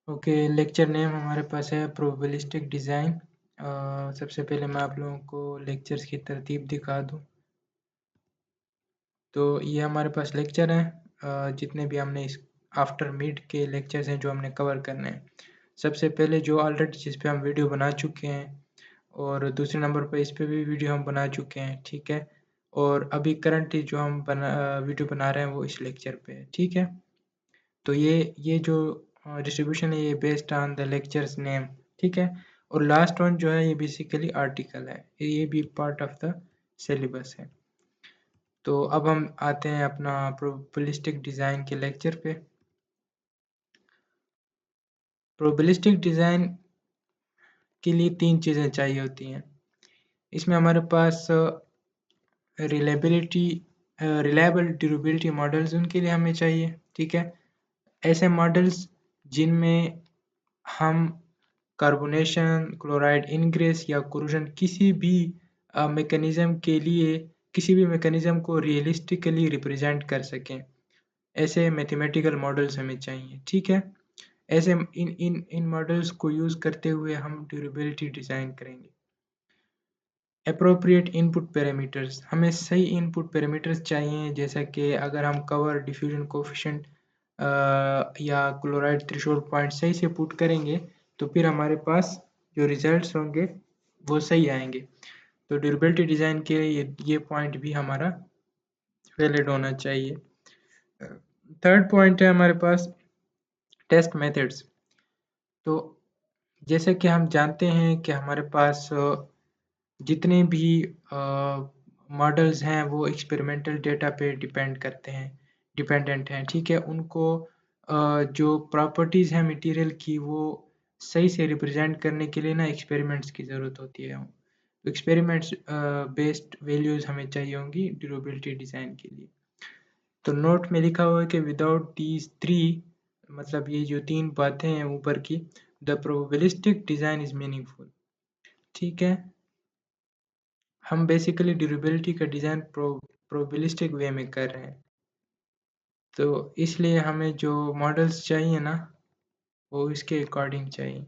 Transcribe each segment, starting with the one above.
Okay, lecture name हमारे पास है probabilistic design. सबसे पहले मैं आप लोगों को लेक्चर्स की तरतीब दिखा दूं। तो ये हमारे पास लेक्चर हैं, जितने भी हमने इस आफ्टर मिड के लेक्चर्स हैं जो हमने कवर करने हैं। सबसे पहले जो ऑलरेडी जिस पे हम वीडियो बना चुके हैं, और दूसरे नंबर पर इस पे भी वीडियो हम बना चुके हैं, ठीक है। और अभी करंटली जो हम वीडियो बना रहे हैं वो इस लेक्चर पे है, ठीक है। तो ये जो डिस्ट्रीब्यूशन है ये based on the lectures name, ठीक है। और लास्ट वन जो है ये बेसिकली आर्टिकल है, ये भी पार्ट ऑफ द सिलेबस है। तो अब हम आते हैं अपना प्रोबेबिलिस्टिक डिज़ाइन के लेक्चर पे। प्रोबेबिलिस्टिक डिज़ाइन के लिए 3 चीज़ें चाहिए होती हैं। इसमें हमारे पास रिलायबल ड्यूरेबिलिटी मॉडल्स उनके लिए हमें चाहिए, ठीक है। ऐसे मॉडल्स जिनमें हम कार्बोनेशन, क्लोराइड इनग्रेस या कोरोजन किसी भी मैकेनिज्म के लिए किसी भी मैकेनिज्म को रियलिस्टिकली रिप्रेजेंट कर सकें। ऐसे मैथमेटिकल मॉडल्स हमें चाहिए, ठीक है। ऐसे इन मॉडल्स को यूज़ करते हुए हम ड्यूरेबिलिटी डिज़ाइन करेंगे। एप्रोप्रिएट इनपुट पैरामीटर्स, हमें सही इनपुट पैरामीटर्स चाहिए, जैसा कि अगर हम कवर डिफ्यूजन कोफिशिएंट या क्लोराइड थ्रेशोल्ड पॉइंट सही से पुट करेंगे तो फिर हमारे पास जो रिजल्ट्स होंगे वो सही आएंगे। तो ड्यूरेबिलिटी डिज़ाइन के लिए ये पॉइंट भी हमारा वैलिड होना चाहिए। थर्ड पॉइंट है हमारे पास टेस्ट मेथड्स। तो जैसे कि हम जानते हैं कि हमारे पास जितने भी मॉडल्स हैं वो एक्सपेरिमेंटल डेटा पे डिपेंडेंट हैं, ठीक है। उनको जो प्रॉपर्टीज़ हैं मटेरियल की वो सही से रिप्रेजेंट करने के लिए ना एक्सपेरिमेंट्स की ज़रूरत होती है। एक्सपेरिमेंट्स बेस्ड वैल्यूज़ हमें चाहिए होंगी ड्यूरेबिलिटी डिज़ाइन के लिए। तो नोट में लिखा हुआ है कि विदाउट दीज 3, मतलब ये जो 3 बातें हैं ऊपर की, the probabilistic design is meaningful, ठीक है। हम बेसिकली ड्यूरेबिलिटी का डिज़ाइन प्रोबेबिलिस्टिक वे में कर रहे हैं। तो इसलिए हमें जो मॉडल्स चाहिए ना वो इसके अकॉर्डिंग चाहिए।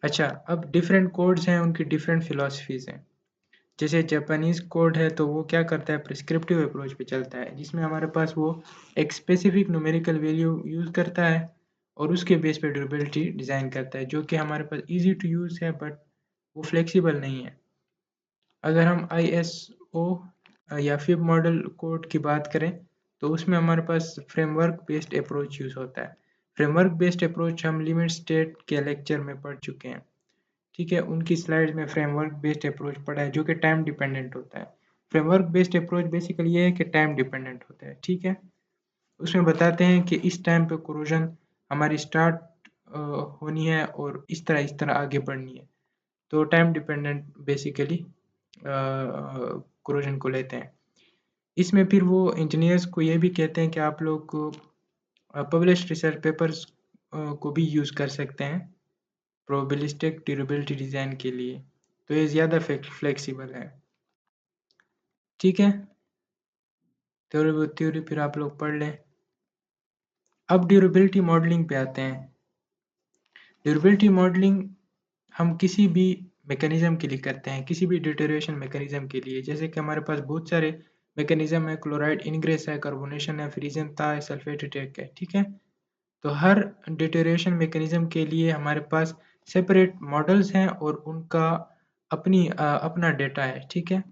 अच्छा, अब डिफरेंट कोड्स हैं, उनकी डिफरेंट फिलॉसफीज़ हैं। जैसे जापानीज़ कोड है तो वो क्या करता है, प्रिस्क्रिप्टिव अप्रोच पे चलता है, जिसमें हमारे पास वो एक स्पेसिफिक न्यूमेरिकल वैल्यू यूज़ करता है और उसके बेस पे ड्यूरेबिलिटी डिज़ाइन करता है, जो कि हमारे पास ईजी टू यूज़ है बट वो फ्लेक्सिबल नहीं है। अगर हम ISO या फिब मॉडल कोड की बात करें तो उसमें हमारे पास फ्रेमवर्क बेस्ड अप्रोच यूज़ होता है। फ्रेमवर्क बेस्ड अप्रोच हम लिमिट स्टेट के लेक्चर में पढ़ चुके हैं, ठीक है। उनकी स्लाइड्स में फ्रेमवर्क बेस्ड अप्रोच पढ़ा है जो कि टाइम डिपेंडेंट होता है। फ्रेमवर्क बेस्ड अप्रोच बेसिकली ये है कि टाइम डिपेंडेंट होता है, ठीक है। उसमें बताते हैं कि इस टाइम पे कोरोजन हमारी स्टार्ट होनी है और इस तरह आगे बढ़नी है। तो टाइम डिपेंडेंट बेसिकली कोरोजन को लेते हैं। इसमें फिर वो इंजीनियर्स को ये भी कहते हैं कि आप लोग को पब्लिश्ड रिसर्च पेपर्स को भी यूज़ कर सकते हैं प्रोबेबिलिस्टिक ड्यूरेबिलिटी डिज़ाइन के लिए। तो ये ज़्यादा फ्लेक्सिबल है, ठीक है। थ्योरी फिर आप लोग पढ़ लें। अब ड्यूरेबिलिटी मॉडलिंग पे आते हैं। ड्यूरेबिलिटी मॉडलिंग हम किसी भी मैकेनिज्म के लिए करते हैं, किसी भी डिटोरेशन मैकेनिज्म के लिए। जैसे कि हमारे पास बहुत सारे मैकेनिज्म है, क्लोराइड इनग्रेस है, कार्बोनेशन है, फ्रीजन था है, सल्फेट अटैक है, ठीक है। तो हर डिटोरेशन मैकेनिज्म के लिए हमारे पास सेपरेट मॉडल्स हैं और उनका अपना डेटा है, ठीक है।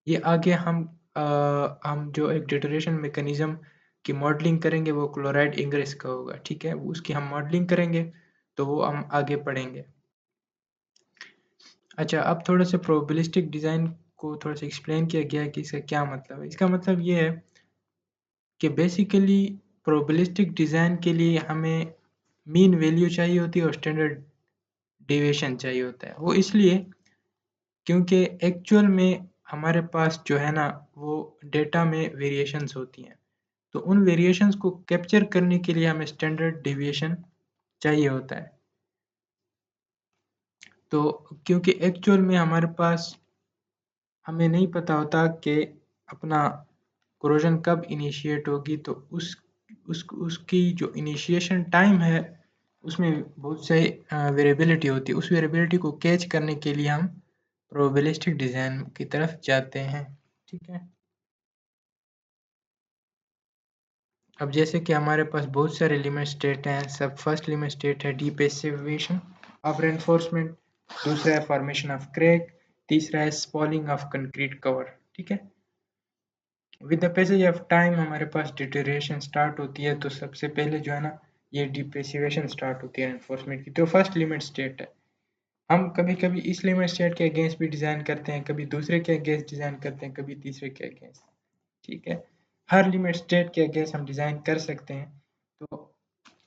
ये आगे हम जो एक डिटोरेशन मैकेनिज्म की मॉडलिंग करेंगे वो क्लोराइड इंग्रेस का होगा, ठीक है। उसकी हम मॉडलिंग करेंगे तो वो हम आगे पढ़ेंगे। अच्छा, अब थोड़ा सा प्रोबेबिलिस्टिक डिज़ाइन को थोड़ा सा एक्सप्लेन किया गया है कि इसका क्या मतलब है। इसका मतलब ये है कि बेसिकली प्रोबेबिलिस्टिक डिज़ाइन के लिए हमें मीन वैल्यू चाहिए होती है और स्टैंडर्ड डेविएशन चाहिए होता है। वो इसलिए क्योंकि एक्चुअल में हमारे पास जो है ना वो डेटा में वेरिएशंस होती हैं। तो उन वेरिएशंस को कैप्चर करने के लिए हमें स्टैंडर्ड डेविएशन चाहिए होता है। तो क्योंकि एक्चुअल में हमारे पास हमें नहीं पता होता कि अपना कोरोजन कब इनिशिएट होगी, तो उसकी जो इनिशिएशन टाइम है उसमें बहुत सारी वेरिएबिलिटी होती है। उस वेरिएबिलिटी को कैच करने के लिए हम प्रोबेबिलिस्टिक डिज़ाइन की तरफ जाते हैं। ठीक है, अब जैसे कि हमारे पास बहुत सारे लिमिट स्टेट हैं। सब फर्स्ट लिमिट स्टेट है डीपेसिवेशन ऑफ रेनफोर्समेंट, दूसरा है फॉर्मेशन ऑफ क्रैक, तीसरा है स्पॉलिंग ऑफ कंक्रीट कवर। ठीक है, with the passage of time हमारे पास डिटेरिएशन स्टार्ट होती है। तो सबसे पहले जो है ना, ये डिपेसिवेशन स्टार्ट होती है रेनफोर्समेंट की, तो फर्स्ट लिमिट स्टेट है। हम कभी कभी इस लिमिट स्टेट के अगेंस्ट भी डिज़ाइन करते हैं, कभी दूसरे के अगेंस्ट डिज़ाइन करते हैं, कभी तीसरे के अगेंस्ट। ठीक है, हर लिमिट स्टेट के अगेंस्ट हम डिज़ाइन कर सकते हैं। तो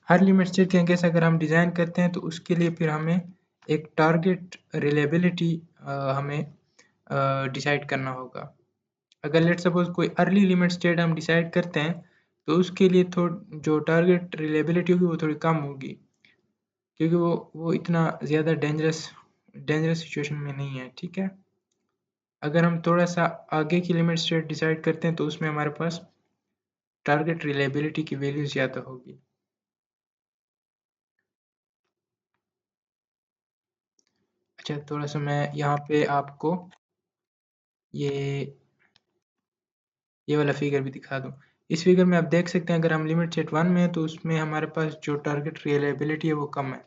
हर लिमिट स्टेट के अगेंस्ट अगर हम डिज़ाइन करते हैं तो उसके लिए फिर हमें एक टारगेट रिलेबिलिटी हमें डिसाइड करना होगा। अगर लेट सपोज कोई अर्ली लिमिट स्टेट हम डिसाइड करते हैं तो उसके लिए जो टारगेट रिलेबिलिटी होगी वो थोड़ी कम होगी, क्योंकि वो इतना ज़्यादा डेंजरस सिचुएशन में नहीं है। ठीक है, अगर हम थोड़ा सा आगे की लिमिट स्टेट डिसाइड करते हैं तो उसमें हमारे पास टारगेट रिलायबिलिटी की वैल्यू ज़्यादा होगी। अच्छा, थोड़ा सा मैं यहाँ पे आपको ये ये वाला फिगर भी दिखा दूँ। इस फिगर में आप देख सकते हैं, अगर हम लिमिट सेट 1 में है तो उसमें हमारे पास जो टारगेट रिलायबिलिटी है वो कम है,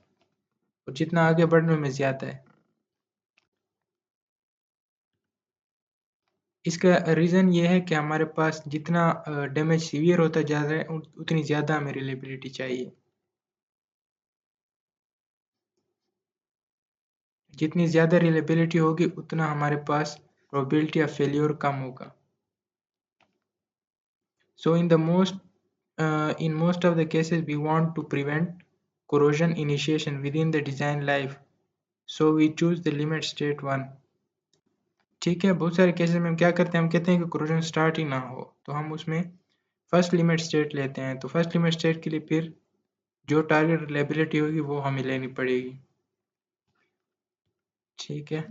और जितना आगे बढ़ने में ज़्यादा है। इसका रीज़न ये है कि हमारे पास जितना डैमेज सीवियर होता जा रहा है उतनी ज़्यादा हमें रिलायबिलिटी चाहिए। जितनी ज़्यादा रिलायबिलिटी होगी उतना हमारे पास प्रोबेबिलिटी ऑफ फेल्योर कम होगा। So in most of the cases we want to prevent corrosion initiation within the design life, so we choose the limit state 1। ठीक है, बहुत सारे केसेस में हम क्या करते हैं, हम कहते हैं कि corrosion स्टार्ट ही ना हो, तो हम उसमें फर्स्ट लिमिट स्टेट लेते हैं। तो फर्स्ट लिमिट स्टेट के लिए फिर जो टारगेट रिलायबिलिटी होगी वो हमें लेनी पड़ेगी। ठीक है,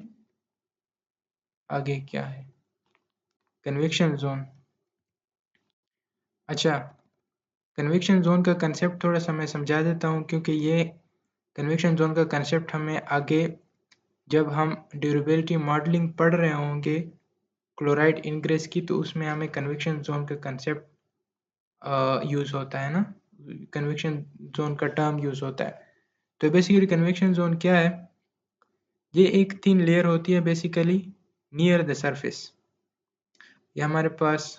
आगे क्या है, कन्विक्शन जोन। अच्छा, कन्विक्शन जोन का कंसेप्ट थोड़ा सा मैं समझा देता हूँ, क्योंकि ये कन्विक्शन जोन का कंसेप्ट हमें आगे जब हम ड्यूरेबिलिटी मॉडलिंग पढ़ रहे होंगे क्लोराइड इनग्रेस की, तो उसमें हमें कन्विक्शन जोन का कंसेप्ट यूज़ होता है ना, कन्विक्शन जोन का टर्म यूज़ होता है। तो बेसिकली कन्विक्शन जोन क्या है, ये एक थिन लेयर होती है बेसिकली नियर द सरफेस। ये हमारे पास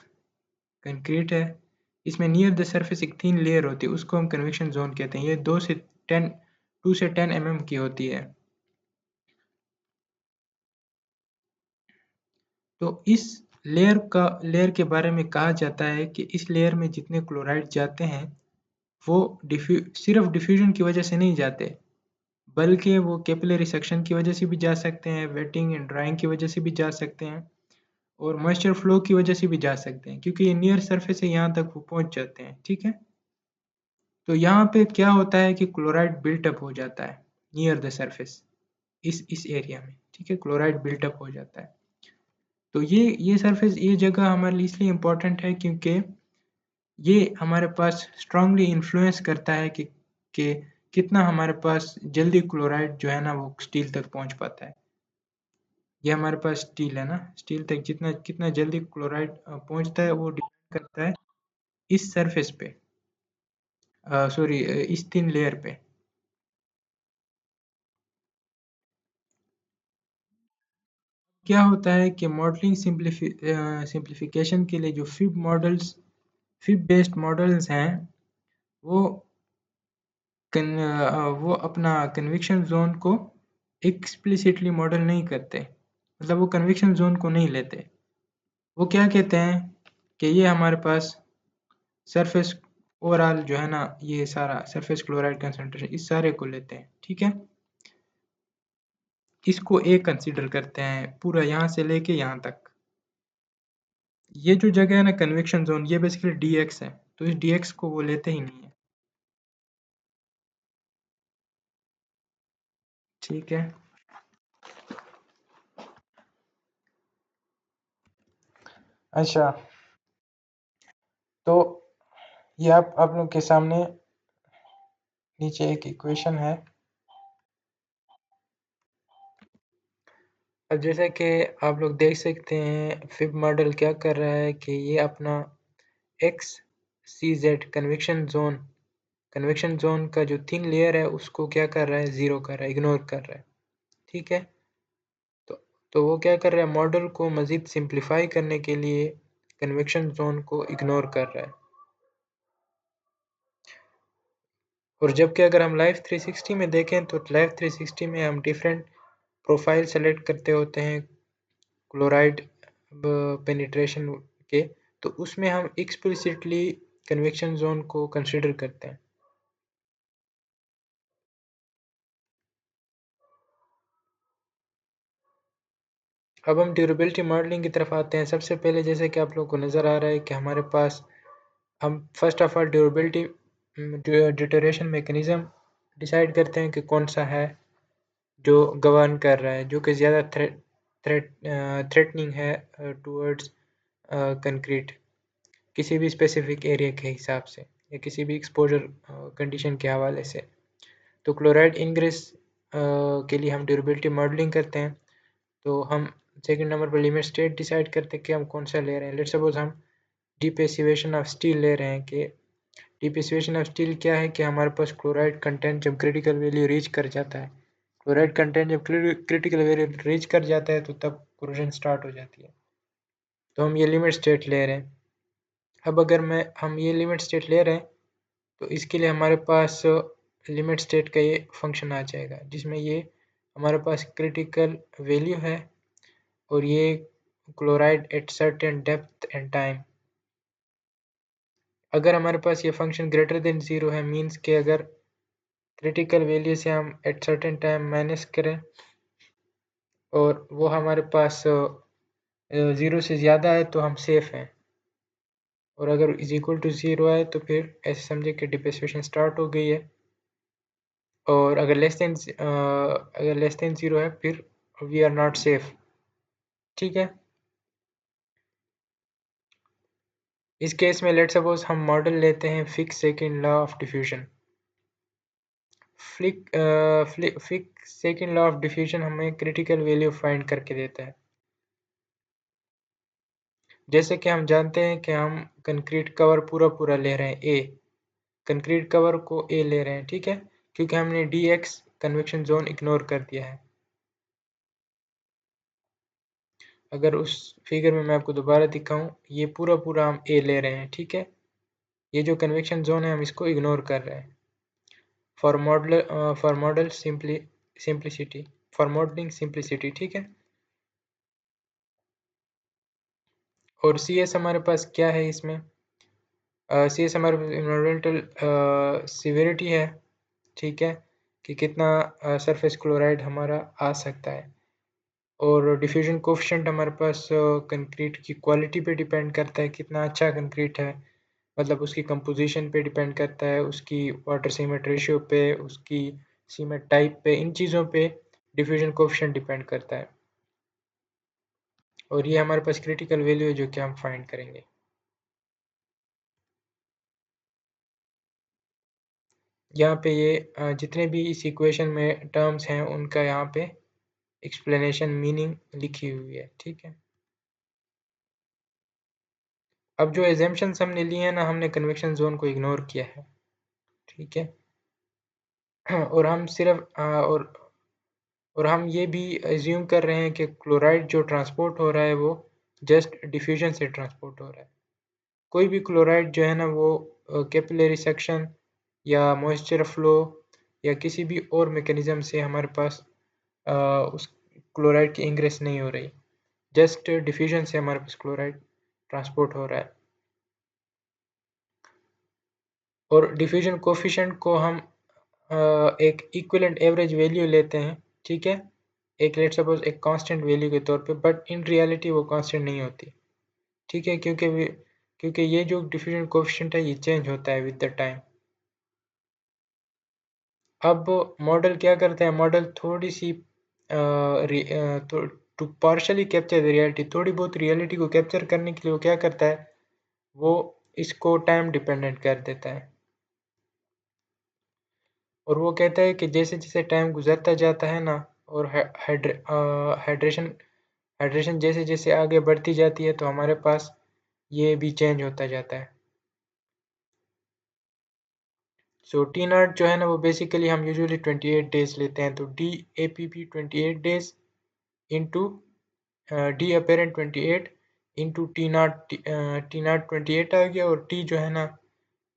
कंक्रीट है, इसमें नियर द सरफेस एक थिन लेयर होती है, उसको हम कन्विक्शन जोन कहते हैं। ये 2 से 10 mm की होती है। तो इस लेयर के बारे में कहा जाता है कि इस लेयर में जितने क्लोराइड जाते हैं वो सिर्फ डिफ्यूजन की वजह से नहीं जाते, बल्कि वो कैपिलरी सक्शन की वजह से भी जा सकते हैं, वेटिंग एंड ड्राइंग की वजह से भी जा सकते हैं, और मॉइस्चर फ्लो की वजह से भी जा सकते हैं, क्योंकि ये नियर सरफेस है, यहाँ तक वो पहुँच जाते हैं। ठीक है, तो यहाँ पे क्या होता है कि क्लोराइड बिल्टअप हो जाता है नियर द सरफेस, इस एरिया में। ठीक है, क्लोराइड बिल्टअप हो जाता है। तो ये सरफेस, ये जगह हमारे लिए इसलिए इम्पोर्टेंट है क्योंकि ये हमारे पास स्ट्रांगली इन्फ्लुएंस करता है कि कितना हमारे पास जल्दी क्लोराइड जो है ना वो स्टील तक पहुंच पाता है। ये हमारे पास स्टील है ना, स्टील तक जितना कितना जल्दी क्लोराइड पहुंचता है वो डिपेंड करता है इस सरफेस पे, सॉरी इस थिन लेयर पे। क्या होता है कि मॉडलिंग सिंप्लीफिकेशन के लिए जो फिब बेस्ड मॉडल्स हैं वो वो अपना कन्विक्शन जोन को एक्सप्लिसिटली मॉडल नहीं करते, मतलब वो कन्विक्शन जोन को नहीं लेते। वो क्या कहते हैं कि ये हमारे पास सरफेस ओवरऑल जो है ना, ये सारा सरफेस क्लोराइड कंसंट्रेशन इस सारे को लेते हैं। ठीक है, इसको ए कंसीडर करते हैं पूरा यहाँ से लेके यहाँ तक। ये जो जगह है ना कन्विक्शन जोन, ये बेसिकली डी एक्स है, तो इस डी एक्स को वो लेते ही नहीं है। ठीक है, अच्छा, तो ये आप लोग के सामने नीचे एक इक्वेशन है। अब जैसा कि आप लोग देख सकते हैं फिब मॉडल क्या कर रहा है कि ये अपना एक्स सी जेड कन्वेक्शन जोन का जो थिन लेयर है उसको क्या कर रहा है, ज़ीरो कर रहा है, इग्नोर कर रहा है। ठीक है, तो तो वो क्या कर रहा है, मॉडल को मज़ीद सिंप्लीफाई करने के लिए कन्वेक्शन जोन को इग्नोर कर रहा है। और जबकि अगर हम लाइफ 360 में देखें तो लाइफ 360 में हम डिफरेंट प्रोफाइल सेलेक्ट करते होते हैं क्लोराइड पेनिट्रेशन के, तो उसमें हम एक्सप्लिसिटली कन्वेक्शन जोन को कंसिडर करते हैं। अब हम ड्यूरेबिलिटी मॉडलिंग की तरफ आते हैं। सबसे पहले जैसे कि आप लोगों को नज़र आ रहा है कि हमारे पास हम first of all durability deterioration mechanism decide करते हैं कि कौन सा है जो गवर्न कर रहा है, जो कि ज़्यादा थ्रेटनिंग है टूवर्ड्स कंक्रीट किसी भी स्पेसिफिक एरिया के हिसाब से या किसी भी एक्सपोजर कंडीशन के हवाले से। तो क्लोराइड इनग्रेस के लिए हम ड्यूरेबिलिटी मॉडलिंग करते हैं। तो हम सेकंड नंबर पर लिमिट स्टेट डिसाइड करते हैं कि हम कौन सा ले रहे हैं। लेट्स सपोज हम डिपेसिवेशन ऑफ स्टील ले रहे हैं कि डिपेसिवेशन ऑफ स्टील क्या है कि हमारे पास क्लोराइड कंटेंट जब क्रिटिकल वैल्यू रीच कर जाता है, क्लोराइड कंटेंट जब क्रिटिकल वैल्यू रीच कर जाता है तो तब कोरोजन स्टार्ट हो जाती है। तो हम ये लिमिट स्टेट ले रहे हैं। अब अगर हम ये लिमिट स्टेट ले रहे हैं तो इसके लिए हमारे पास लिमिट स्टेट का ये फंक्शन आ जाएगा जिसमें ये हमारे पास क्रिटिकल वैल्यू है और ये chloride at certain depth and time. अगर हमारे पास ये फंक्शन ग्रेटर देन ज़ीरो है, मीन्स के अगर क्रिटिकल वैल्यू से हम एट सर्टेन टाइम माइनस करें और वो हमारे पास ज़ीरो से ज़्यादा है तो हम सेफ़ हैं, और अगर इज इक्वल टू ज़ीरो है तो फिर ऐसे समझे कि डिप्रेसिएशन स्टार्ट हो गई है, और अगर लेस देन ज़ीरो है फिर वी आर नॉट सेफ। ठीक है, इस केस में लेट्स सपोज हम मॉडल लेते हैं fix second law of diffusion. Fix second law of diffusion हमें क्रिटिकल वैल्यू फाइंड करके देता है। जैसे कि हम जानते हैं कि हम कंक्रीट कवर पूरा ले रहे हैं, ए कंक्रीट कवर को ए ले रहे हैं। ठीक है, क्योंकि हमने D x convection zone ignore कर दिया है। अगर उस फिगर में मैं आपको दोबारा दिखाऊं, ये पूरा हम ए ले रहे हैं। ठीक है, ये जो कन्वेक्शन जोन है हम इसको इग्नोर कर रहे हैं for model simplicity, for modelling simplicity. ठीक है, और सी एस हमारे पास क्या है इसमें, सी एस हमारे पास इन्वायरमेंटल सिविरिटी है। ठीक है, कि कितना सरफेस क्लोराइड हमारा आ सकता है, और डिफ्यूजन कोफिशिएंट हमारे पास कंक्रीट की क्वालिटी पे डिपेंड करता है, कितना अच्छा कंक्रीट है, मतलब उसकी कंपोजिशन पे डिपेंड करता है, उसकी वाटर सीमेंट रेशियो पे, उसकी सीमेंट टाइप पे, इन चीज़ों पे डिफ्यूजन कोफिशिएंट डिपेंड करता है। और ये हमारे पास क्रिटिकल वैल्यू है जो कि हम फाइंड करेंगे। यहाँ पे ये जितने भी इस इक्वेशन में टर्म्स हैं उनका यहाँ पे एक्सप्लेनेशन मीनिंग लिखी हुई है। ठीक है, अब जो एजम्पशंस हमने लिए हैं ना, हमने कन्वेक्शन जोन को इग्नोर किया है। ठीक है, और हम सिर्फ और हम ये भी एज्यूम कर रहे हैं कि क्लोराइड जो ट्रांसपोर्ट हो रहा है वो जस्ट डिफ्यूजन से ट्रांसपोर्ट हो रहा है। कोई भी क्लोराइड जो है ना वो कैपिलरी सेक्शन या मॉइस्चर फ्लो या किसी भी और मैकेनिज्म से हमारे पास उस क्लोराइड की इंग्रेस नहीं हो रही, जस्ट डिफ्यूजन से हमारे पास क्लोराइड ट्रांसपोर्ट हो रहा है। और डिफ्यूजन कोफिशिएंट को हम एक इक्विवेलेंट एवरेज वैल्यू लेते हैं। ठीक है, एक लेट्स सपोज एक कांस्टेंट वैल्यू के तौर पे, बट इन रियलिटी वो कांस्टेंट नहीं होती। ठीक है, क्योंकि ये जो डिफ्यूजन कोफिशिएंट है ये चेंज होता है विद द टाइम। अब मॉडल क्या करता है, मॉडल थोड़ी सी to partially capture the reality, थोड़ी बहुत रियलिटी को कैप्चर करने के लिए वो क्या करता है, वो इसको टाइम डिपेंडेंट कर देता है। और वो कहता है कि जैसे जैसे टाइम गुजरता जाता है ना, और हाइड्रेशन हाइड्रेशन जैसे जैसे आगे बढ़ती जाती है, तो हमारे पास ये भी चेंज होता जाता है। सो टी नॉट जो है ना, वो बेसिकली हम यूजुअली 28 डेज लेते हैं, तो D A P P 28 days into D apparent 28 into T not 28 आ गया। और टी जो है ना,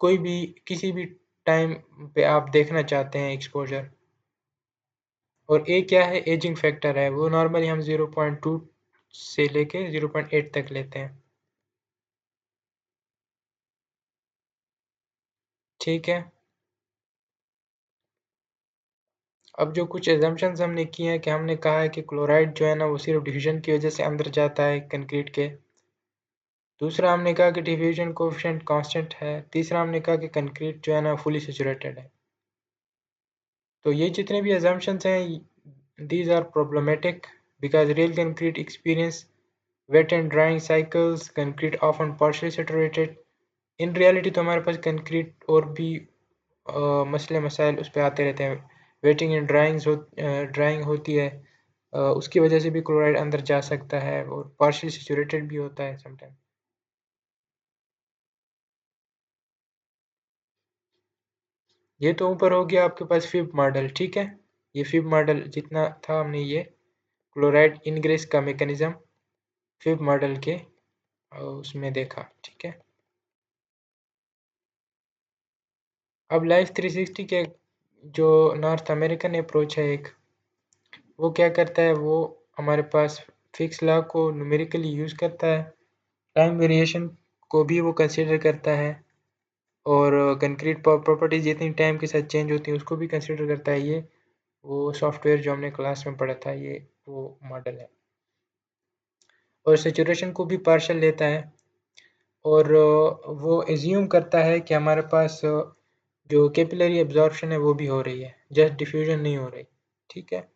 कोई भी किसी भी टाइम पे आप देखना चाहते हैं एक्सपोजर। और ए क्या है, एजिंग फैक्टर है, वो नॉर्मली हम 0.2 से लेके 0.8 तक लेते हैं। ठीक है। अब जो कुछ एजम्पशंस हमने किए हैं, कि हमने कहा है कि क्लोराइड जो है ना, वो सिर्फ डिफ्यूजन की वजह से अंदर जाता है कंक्रीट के। दूसरा हमने कहा कि डिफ्यूजन कोएफिशिएंट कांस्टेंट है। तीसरा हमने कहा कि कंक्रीट जो है ना, फुली सैचुरेटेड है। तो ये जितने भी assumptions हैं, these are problematic because real concrete experience wet and drying cycles, concrete often partially saturated। in reality तो हमारे पास concrete और भी मसले मसाइल उस पर आते रहते हैं। वेटिंग एंड ड्राइंग होती है, उसकी वजह से भी क्लोराइड अंदर जा सकता है, और पार्शियली सैचुरेटेड भी होता है समटाइम। ये तो ऊपर हो गया आपके पास फिब मॉडल, ठीक है। ये फिब मॉडल जितना था, हमने ये क्लोराइड इनग्रेस का मैकेनिज्म फिब मॉडल के उसमें देखा, ठीक है। अब लाइफ 360 के जो नॉर्थ अमेरिकन अप्रोच है एक, वो क्या करता है, वो हमारे पास फिक्स लॉ को न्यूमेरिकली यूज़ करता है, टाइम वेरिएशन को भी वो कंसिडर करता है, और कंक्रीट प्रॉपर्टीज जितनी टाइम के साथ चेंज होती हैं उसको भी कंसिडर करता है। ये वो सॉफ्टवेयर जो हमने क्लास में पढ़ा था, ये वो मॉडल है। और सेचुरेशन को भी पार्शल लेता है, और वो एज्यूम करता है कि हमारे पास जो कैपिलरी एब्जॉर्प्शन है वो भी हो रही है, जस्ट डिफ्यूजन नहीं हो रही, ठीक है।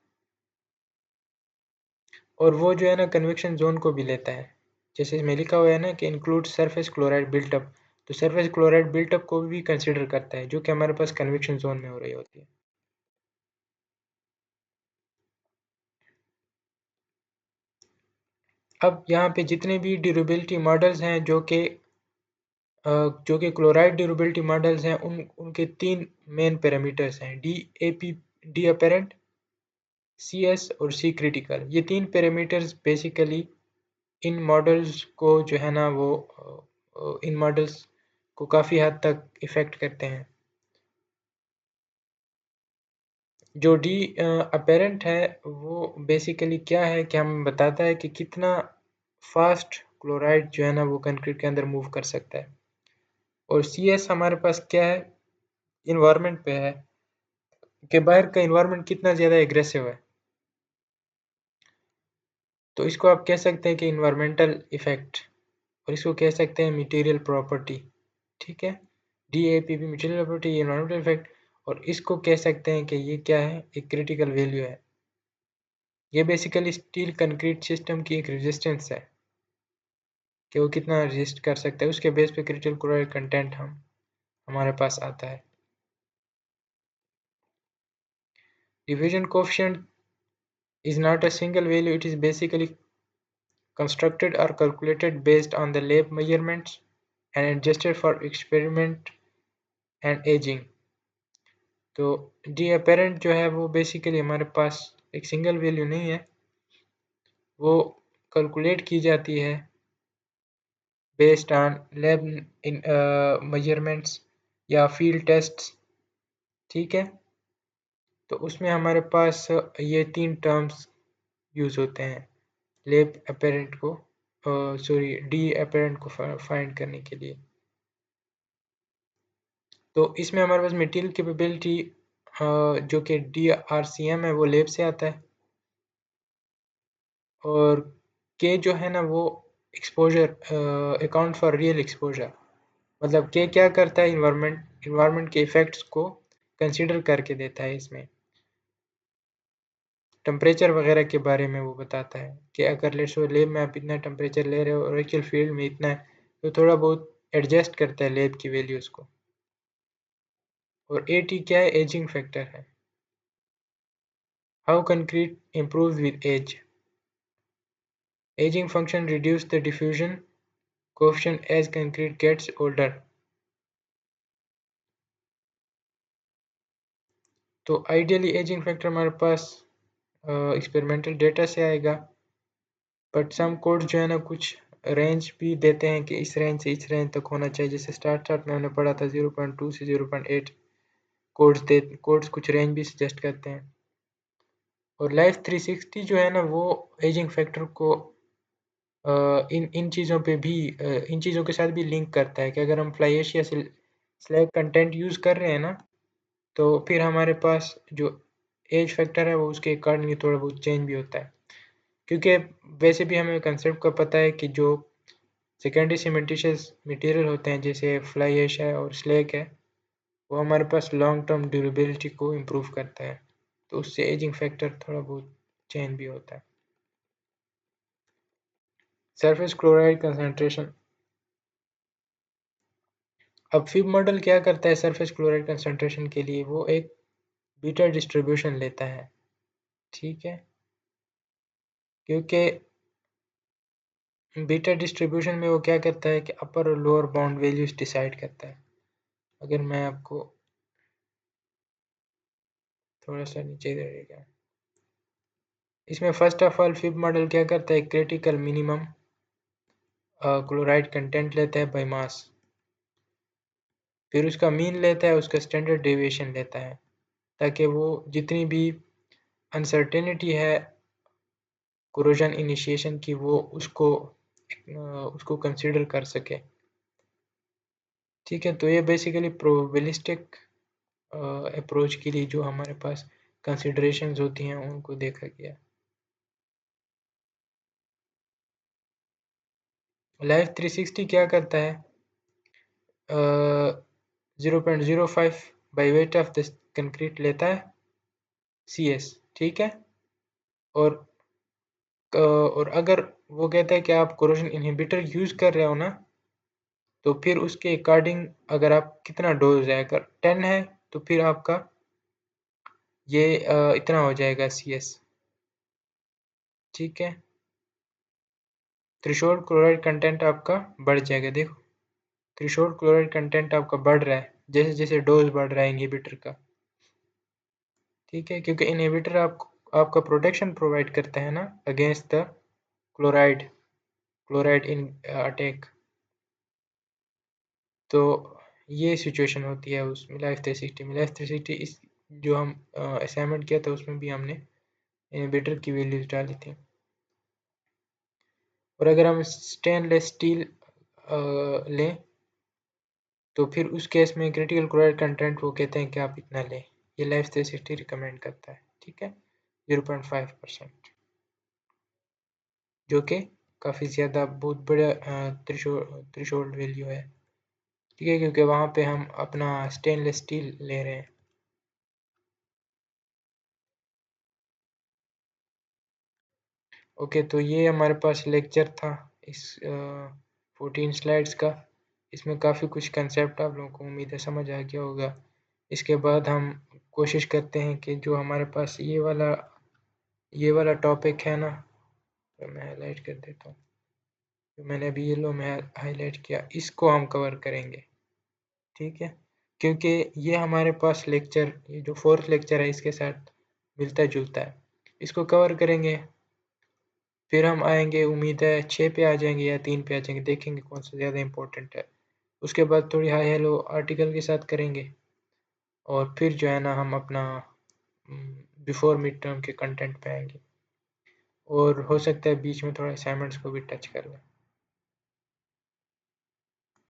और वो जो है ना, कन्वेक्शन जोन को भी लेता है, जैसे इसमें लिखा हुआ है ना कि इंक्लूड सरफेस क्लोराइड बिल्टअप, तो सरफेस क्लोराइड बिल्टअप को भी कंसिडर करता है, जो कि हमारे पास कन्वेक्शन जोन में हो रही होती है। अब यहाँ पे जितने भी ड्यूरेबिलिटी मॉडल्स हैं, जो कि क्लोराइड ड्यूरेबिलिटी मॉडल्स हैं, उनके तीन मेन पैरामीटर्स हैं, डी अपेरेंट, सी एस और सी क्रिटिकल। ये तीन पैरामीटर्स बेसिकली इन मॉडल्स को जो है ना, वो इन मॉडल्स को काफ़ी हद तक इफ़ेक्ट करते हैं। जो डी अपेरेंट है, वो बेसिकली क्या है कि हम बताता है कि कितना फास्ट क्लोराइड जो है ना, वो कंक्रीट के अंदर मूव कर सकता है। और सी एस हमारे पास क्या है, इन्वायरमेंट पे है, कि बाहर का इन्वायरमेंट कितना ज़्यादा एग्रेसिव है। तो इसको आप कह सकते हैं कि इन्वायरमेंटल इफ़ेक्ट, और इसको कह सकते हैं मटेरियल प्रॉपर्टी, ठीक है। D A P P material property, environmental effect. और इसको कह सकते हैं कि ये क्या है, एक क्रिटिकल वैल्यू है। ये बेसिकली स्टील कंक्रीट सिस्टम की एक रेजिस्टेंस है, कि वो कितना रेजिस्ट कर सकता है, उसके बेस पे क्रिटिकल क्लोराइड कंटेंट हम हमारे पास आता है। Diffusion coefficient is not a single value, it is basically constructed or calculated based on the lab measurements and adjusted for experiment and aging। तो डी अपेरेंट जो है, वो बेसिकली हमारे पास एक सिंगल वैल्यू नहीं है, वो कैलकुलेट की जाती है based on lab in measurements या फील्ड टेस्ट्स, ठीक है। तो उसमें हमारे पास ये तीन टर्म्स यूज़ होते हैं लैब अपेरेंट को, सॉरी डी अपेरेंट को फाइंड करने के लिए। तो इसमें हमारे पास मटेरियल कैपेबिलिटी जो कि डी आर सी एम है, वो लैब से आता है। और के जो है ना, वो exposure account for real exposure, मतलब के क्या करता है, इन्वायरमेंट के इफ़ेक्ट्स को कंसीडर करके देता है। इसमें टेम्परेचर वगैरह के बारे में वो बताता है कि अगर लेट्स सो लैब में आप इतना टेम्परेचर ले रहे हो और एक्चुअल फील्ड में इतना है, तो थोड़ा बहुत एडजस्ट करता है लेब की वैल्यूज़ को। और एटी क्या है? एजिंग फैक्टर है। How concrete improves with age? Aging function reduce the diffusion coefficient as concrete gets older. तो आइडियली एजिंग फैक्टर हमारे पास एक्सपेरिमेंटल डेटा से आएगा, बट सम कोड्स जो है ना कुछ रेंज भी देते हैं कि इस रेंज से इस रेंज तक होना चाहिए। जैसे स्टार्ट में हमने पढ़ा था 0.2 से 0.8 कोड्स कुछ रेंज भी सजेस्ट करते हैं। और लाइफ 360 जो है ना वो एजिंग फैक्टर को इन चीज़ों पे भी इन चीज़ों के साथ भी लिंक करता है कि अगर हम फ्लाई एशिया से स्लैग कंटेंट यूज़ कर रहे हैं ना, तो फिर हमारे पास जो एज फैक्टर है वो उसके अकॉर्डिंगली थोड़ा बहुत चेंज भी होता है। क्योंकि वैसे भी हमें कंसेप्ट का पता है कि जो सेकेंडरी सीमेंटिशियस मटेरियल होते हैं जैसे फ्लाई ऐश है और स्लैग है, वो हमारे पास लॉन्ग टर्म ड्यूरेबिलिटी को इम्प्रूव करता है, तो उससे एजिंग फैक्टर थोड़ा बहुत चेंज भी होता है। Surface chloride concentration. अब फिब मॉडल क्या करता है सरफेस क्लोराइड कंसंट्रेशन के लिए? वो एक बीटा डिस्ट्रीब्यूशन लेता है, ठीक है, क्योंकि बीटा डिस्ट्रीब्यूशन में वो क्या करता है कि अपर और लोअर बाउंड वैल्यूज डिसाइड करता है। अगर मैं आपको थोड़ा सा नीचे देगा, इसमें first of all fib model क्या करता है? क्रिटिकल मिनिमम क्लोराइड कंटेंट लेता है बाय मास, फिर उसका मीन लेता है, उसका स्टैंडर्ड डेविएशन लेता है, ताकि वो जितनी भी अनसर्टेनिटी है कोरोजन इनिशिएशन की वो उसको कंसिडर कर सके, ठीक है। तो ये बेसिकली प्रोबेबिलिस्टिक अप्रोच के लिए जो हमारे पास कंसिडरेशंस होती हैं उनको देखा गया। लाइफ 360 क्या करता है? 0.05 by weight of the concrete लेता है CS, ठीक है। और और अगर वो कहता है कि आप कोरोजन इनहिबिटर यूज़ कर रहे हो ना, तो फिर उसके अकॉर्डिंग अगर आप कितना डोज है, अगर 10 है तो फिर आपका ये इतना हो जाएगा CS, ठीक है। थ्रेशोल्ड क्लोराइड कंटेंट आपका बढ़ जाएगा। देखो थ्रेशोल्ड क्लोराइड कंटेंट आपका बढ़ रहा है जैसे जैसे डोज बढ़ रहा है इनहिबिटर का, ठीक है, क्योंकि इनहिबिटर आपका प्रोटेक्शन प्रोवाइड करता है ना against the chloride in attack. तो ये सिचुएशन होती है उसमें लाइफ 360 में। लाइफ 360 इस जो हम असाइनमेंट किया था उसमें भी हमने इनहिबिटर की वैल्यूज डाली थी। और अगर हम स्टेनलेस स्टील लें तो फिर उस केस में क्रिटिकल क्लोराइड कंटेंट वो कहते हैं कि आप इतना लें, ये लाइफ 360 रिकमेंड करता है, ठीक है, 0.5%, जो कि काफ़ी ज़्यादा बहुत बड़ा थ्रेशोल्ड वैल्यू है, ठीक है, क्योंकि वहाँ पे हम अपना स्टेनलेस स्टील ले रहे हैं। ओके, तो ये हमारे पास लेक्चर था इस 14 स्लाइड्स का। इसमें काफ़ी कुछ कंसेप्ट आप लोगों को उम्मीद है समझ आ गया होगा। इसके बाद हम कोशिश करते हैं कि जो हमारे पास ये वाला टॉपिक है ना, तो मैं हाईलाइट कर देता हूँ, तो मैंने अभी येलो में हाईलाइट किया, इसको हम कवर करेंगे, ठीक है, क्योंकि ये हमारे पास लेक्चर, ये जो 4th लेक्चर है इसके साथ मिलता जुलता है, इसको कवर करेंगे। फिर हम आएंगे, उम्मीद है 6 पे आ जाएंगे या 3 पे आ जाएंगे, देखेंगे कौन सा ज़्यादा इम्पोर्टेंट है। उसके बाद थोड़ी हाई हेलो आर्टिकल के साथ करेंगे, और फिर जो है ना हम अपना बिफोर मिड टर्म के कंटेंट पे आएंगे, और हो सकता है बीच में थोड़ा असाइनमेंट्स को भी टच कर लें।